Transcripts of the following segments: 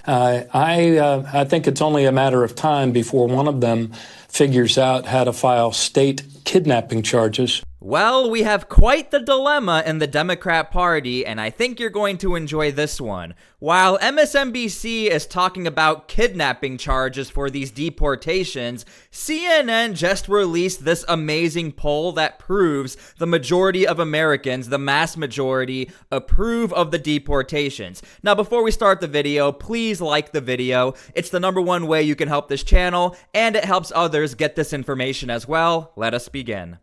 I think it's only a matter of time before one of them figures out how to file state kidnapping charges. Well, we have quite the dilemma in the Democrat Party, and I think you're going to enjoy this one. While MSNBC is talking about kidnapping charges for these deportations, CNN just released this amazing poll that proves the majority of Americans, the mass majority, approve of the deportations. Now, before we start the video, please like the video. It's the #1 way you can help this channel, and it helps others get this information as well. Let us begin.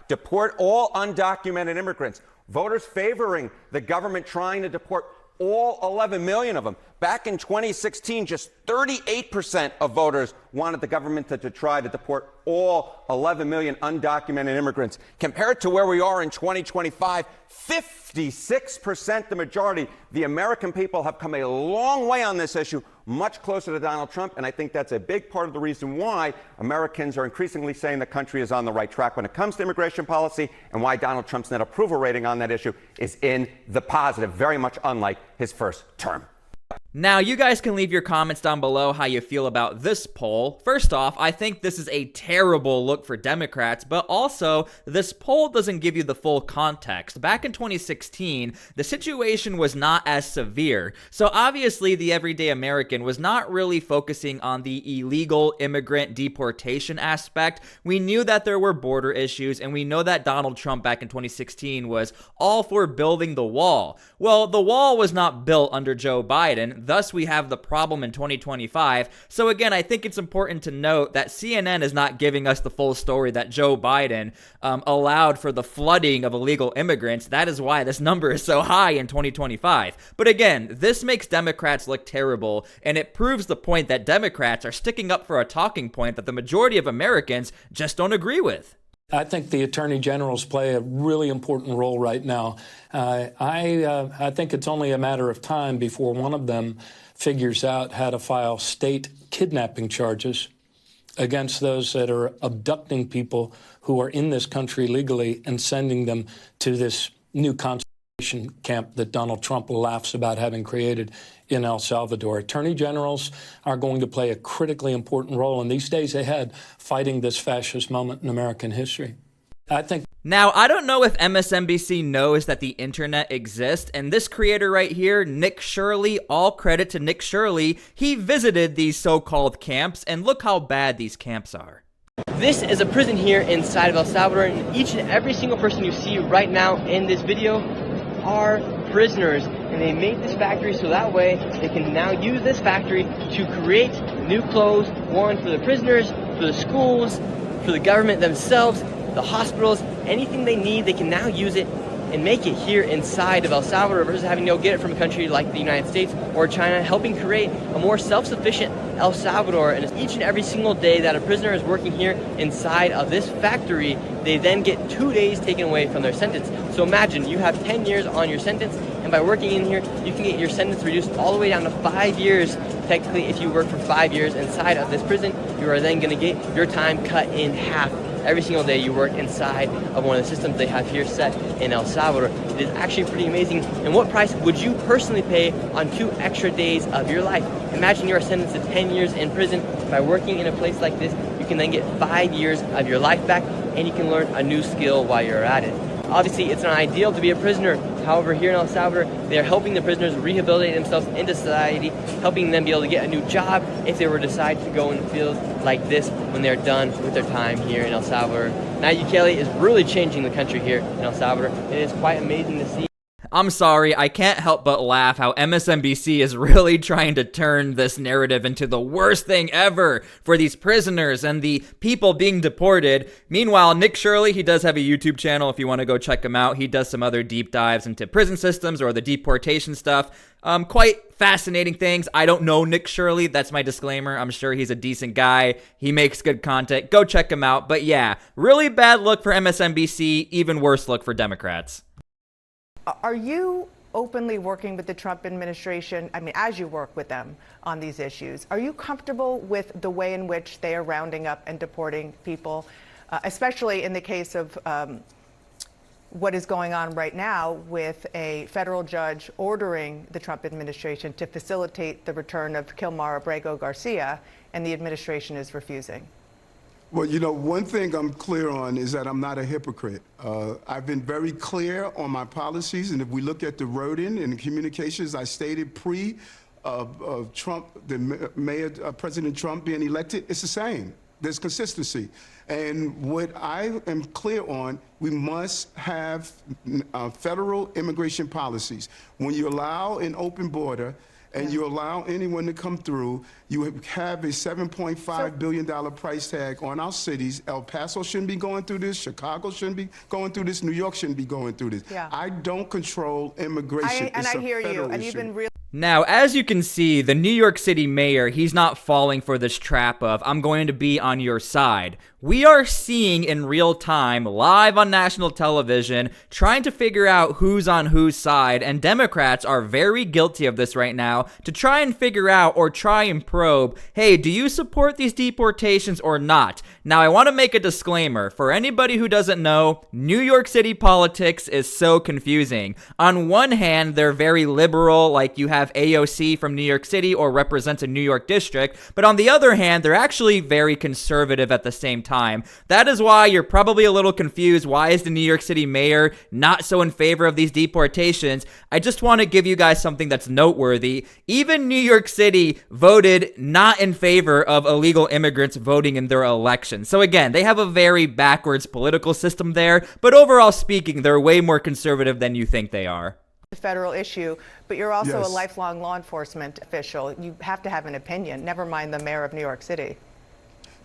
Deport all undocumented immigrants. Voters favoring the government trying to deport all 11 million of them. Back in 2016, just 38% of voters wanted the government to try to deport all 11 million undocumented immigrants. Compared to where we are in 2025, 56%, the majority. The American people have come a long way on this issue, much closer to Donald Trump, and I think that's a big part of the reason why Americans are increasingly saying the country is on the right track when it comes to immigration policy, and why Donald Trump's net approval rating on that issue is in the positive, very much unlike his first term. Now, you guys can leave your comments down below how you feel about this poll. First off, I think this is a terrible look for Democrats, but also, this poll doesn't give you the full context. Back in 2016, the situation was not as severe, so obviously the everyday American was not really focusing on the illegal immigrant deportation aspect. We knew that there were border issues, and we know that Donald Trump back in 2016 was all for building the wall. Well, the wall was not built under Joe Biden. Thus, we have the problem in 2025. So again, I think it's important to note that CNN is not giving us the full story that Joe Biden allowed for the flooding of illegal immigrants. That is why this number is so high in 2025. But again, this makes Democrats look terrible, and it proves the point that Democrats are sticking up for a talking point that the majority of Americans just don't agree with. I think the attorney generals play a really important role right now. I think it's only a matter of time before one of them figures out how to file state kidnapping charges against those that are abducting people who are in this country legally and sending them to this new concentration camp that Donald Trump laughs about having created in El Salvador. Attorney generals are going to play a critically important role in these days ahead fighting this fascist moment in American history. Now, I don't know if MSNBC knows that the internet exists, and this creator right here, Nick Shirley, all credit to Nick Shirley, he visited these so-called camps, and look how bad these camps are. This is a prison here inside of El Salvador, and each and every single person you see right now in this video are prisoners, and they made this factory so that way they can now use this factory to create new clothes, one for the prisoners, for the schools, for the government themselves, the hospitals, anything they need, they can now use it and make it here inside of El Salvador versus having to go get it from a country like the United States or China, helping create a more self-sufficient El Salvador. And each and every single day that a prisoner is working here inside of this factory, they then get 2 days taken away from their sentence. So imagine you have 10 years on your sentence, and by working in here, you can get your sentence reduced all the way down to 5 years. Technically, if you work for 5 years inside of this prison, you are then going to get your time cut in half every single day you work inside of one of the systems they have here set in El Salvador. It is actually pretty amazing. And what price would you personally pay on 2 extra days of your life? Imagine you are sentenced to 10 years in prison. By working in a place like this, you can then get 5 years of your life back, and you can learn a new skill while you're at it. Obviously, it's not ideal to be a prisoner. However, here in El Salvador, they are helping the prisoners rehabilitate themselves into society, helping them be able to get a new job if they were to decide to go in the field like this when they're done with their time here in El Salvador. Nayib Bukele is really changing the country here in El Salvador. It is quite amazing to see. I'm sorry, I can't help but laugh how MSNBC is really trying to turn this narrative into the worst thing ever for these prisoners and the people being deported. Meanwhile, Nick Shirley, he does have a YouTube channel if you want to go check him out. He does some other deep dives into prison systems or the deportation stuff. Quite fascinating things. I don't know Nick Shirley. That's my disclaimer. I'm sure he's a decent guy. He makes good content. Go check him out. But yeah, really bad look for MSNBC. Even worse look for Democrats. Are you openly working with the Trump administration, I mean, as you work with them on these issues, are you comfortable with the way in which they are rounding up and deporting people, especially in the case of what is going on right now with a federal judge ordering the Trump administration to facilitate the return of Kilmar Abrego Garcia, and the administration is refusing? Well, you know, one thing I'm clear on is that I'm not a hypocrite. I've been very clear on my policies, and if we look at the wording and the communications I stated Trump, the mayor, President Trump being elected, it's the same. There's consistency. And what I am clear on, we must have federal immigration policies. When you allow an open border and you allow anyone to come through, you have a $7.5 billion price tag on our cities. El Paso shouldn't be going through this. Chicago shouldn't be going through this. New York shouldn't be going through this. Yeah. I don't control immigration. And I hear you. And you've been really... Now, as you can see, the New York City mayor, he's not falling for this trap of, I'm going to be on your side. We are seeing in real time, live on national television, trying to figure out who's on whose side, and Democrats are very guilty of this right now, to try and figure out or try and probe, hey, do you support these deportations or not? Now, I want to make a disclaimer. For anybody who doesn't know, New York City politics is so confusing. On one hand, they're very liberal, like you have AOC from New York City or represents a New York district, but on the other hand, they're actually very conservative at the same time. That is why you're probably a little confused. Why is the New York City mayor not so in favor of these deportations? I just want to give you guys something that's noteworthy. Even New York City voted not in favor of illegal immigrants voting in their election. So again, they have a very backwards political system there, but overall speaking, they're way more conservative than you think they are. Federal issue, but you're also Yes. a lifelong law enforcement official. You have to have an opinion, never mind the mayor of New York City.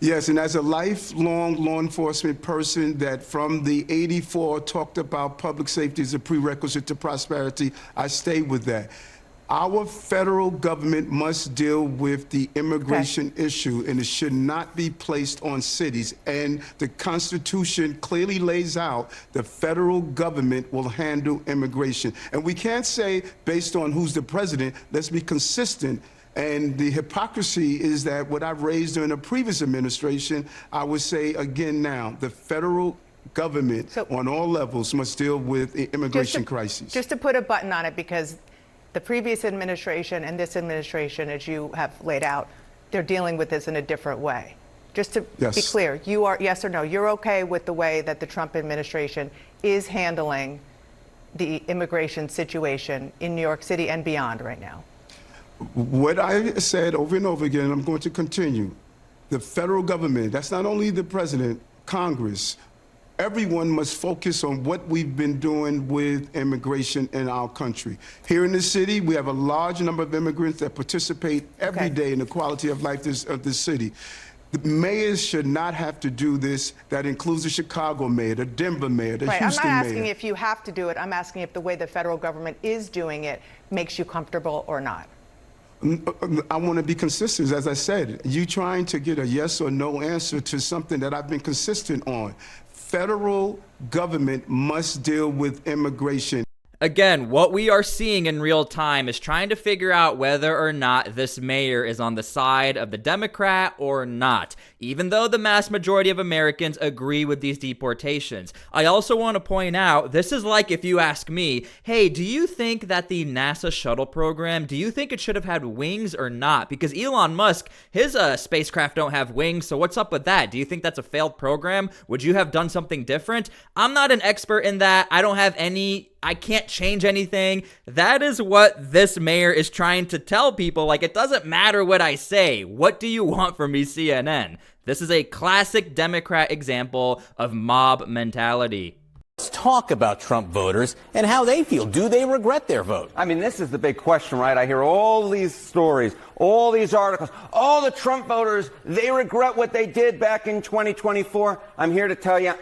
Yes, and as a lifelong law enforcement person that from the 84 talked about public safety as a prerequisite to prosperity, I stay with that. Our federal government must deal with the immigration issue, and it should not be placed on cities. And the Constitution clearly lays out the federal government will handle immigration. And we can't say, based on who's the president, let's be consistent. And the hypocrisy is that what I've raised during a previous administration, I would say again now, the federal government on all levels must deal with the immigration crisis. Just to put a button on it, because the previous administration and this administration, as you have laid out, they're dealing with this in a different way. Just to be clear, you are, yes or no, you're okay with the way that the Trump administration is handling the immigration situation in New York City and beyond right now? What I said over and over again, I'm going to continue. The federal government, that's not only the president, Congress, everyone must focus on what we've been doing with immigration in our country. Here in the city, we have a large number of immigrants that participate every day in the quality of life of this city. The mayors should not have to do this. That includes the Chicago mayor, the Denver mayor, the Houston mayor. I'm not asking if you have to do it. I'm asking if the way the federal government is doing it makes you comfortable or not. I want to be consistent. As I said, you trying to get a yes or no answer to something that I've been consistent on. Federal government must deal with immigration. Again, what we are seeing in real time is trying to figure out whether or not this mayor is on the side of the Democrat or not, even though the mass majority of Americans agree with these deportations. I also want to point out, this is like if you ask me, hey, do you think that the NASA shuttle program, do you think it should have had wings or not? Because Elon Musk, his spacecraft don't have wings, so what's up with that? Do you think that's a failed program? Would you have done something different? I'm not an expert in that. I can't change anything. That is what this mayor is trying to tell people. Like, it doesn't matter what I say. What do you want from me, CNN? This is a classic Democrat example of mob mentality. Let's talk about Trump voters and how they feel. Do they regret their vote? I mean, this is the big question, right? I hear all these stories, all these articles. All the Trump voters, they regret what they did back in 2024. I'm here to tell you,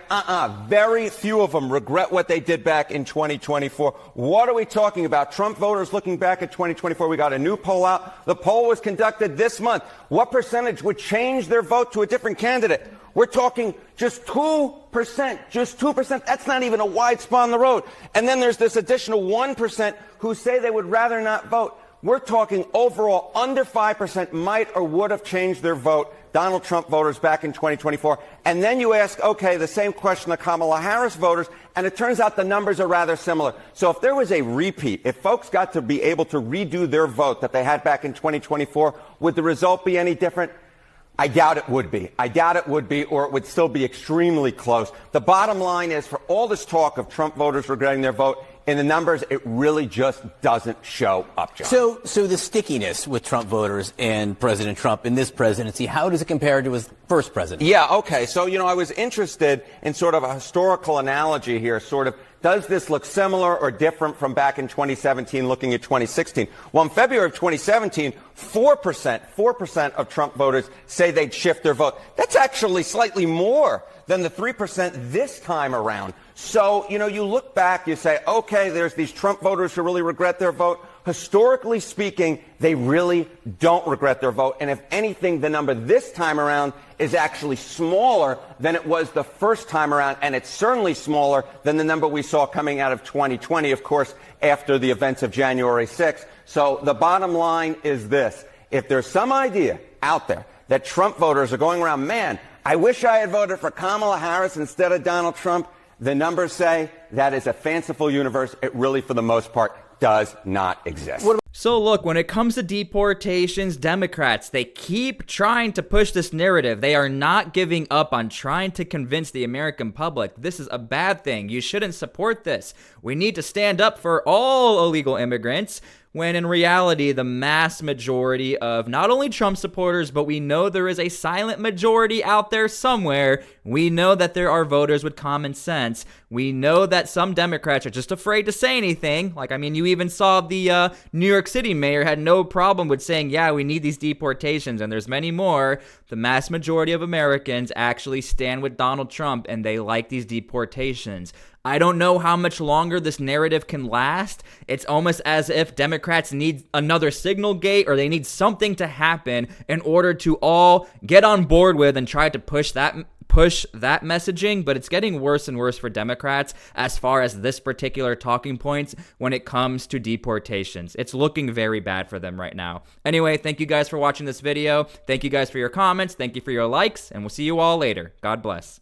very few of them regret what they did back in 2024. What are we talking about? Trump voters looking back at 2024. We got a new poll out. The poll was conducted this month. What percentage would change their vote to a different candidate? We're talking just 2%, just 2%. That's not even a wide spot on the road. And then there's this additional 1% who say they would rather not vote. We're talking overall under 5% might or would have changed their vote, Donald Trump voters back in 2024. And then you ask, okay, the same question to Kamala Harris voters, and it turns out the numbers are rather similar. So if there was a repeat, if folks got to be able to redo their vote that they had back in 2024, would the result be any different? I doubt it would be. I doubt it would be, or it would still be extremely close. The bottom line is, for all this talk of Trump voters regretting their vote, in the numbers, it really just doesn't show up, John. So the stickiness with Trump voters and President Trump in this presidency, how does it compare to his first presidency? Yeah, okay. So, I was interested in sort of a historical analogy here, sort of, does this look similar or different from back in 2017, looking at 2016? Well, in February of 2017, 4% of Trump voters say they'd shift their vote. That's actually slightly more than the 3% this time around. So, you look back, you say, okay, there's these Trump voters who really regret their vote. Historically speaking, they really don't regret their vote. And if anything, the number this time around is actually smaller than it was the first time around. And it's certainly smaller than the number we saw coming out of 2020, of course, after the events of January 6th. So the bottom line is this. If there's some idea out there that Trump voters are going around, man, I wish I had voted for Kamala Harris instead of Donald Trump, the numbers say that is a fanciful universe. It really, for the most part, does not exist. So look, when it comes to deportations, Democrats, they keep trying to push this narrative. They are not giving up on trying to convince the American public this is a bad thing. You shouldn't support this. We need to stand up for all illegal immigrants, when in reality, the mass majority of not only Trump supporters, but we know there is a silent majority out there somewhere. We know that there are voters with common sense. We know that some Democrats are just afraid to say anything. You even saw the New York City mayor had no problem with saying, yeah, we need these deportations, and there's many more. The mass majority of Americans actually stand with Donald Trump, and they like these deportations. I don't know how much longer this narrative can last. It's almost as if Democrats need another signal gate, or they need something to happen in order to all get on board with and try to push that messaging, but it's getting worse and worse for Democrats as far as this particular talking points when it comes to deportations. It's looking very bad for them right now. Anyway, thank you guys for watching this video. Thank you guys for your comments. Thank you for your likes, and we'll see you all later. God bless.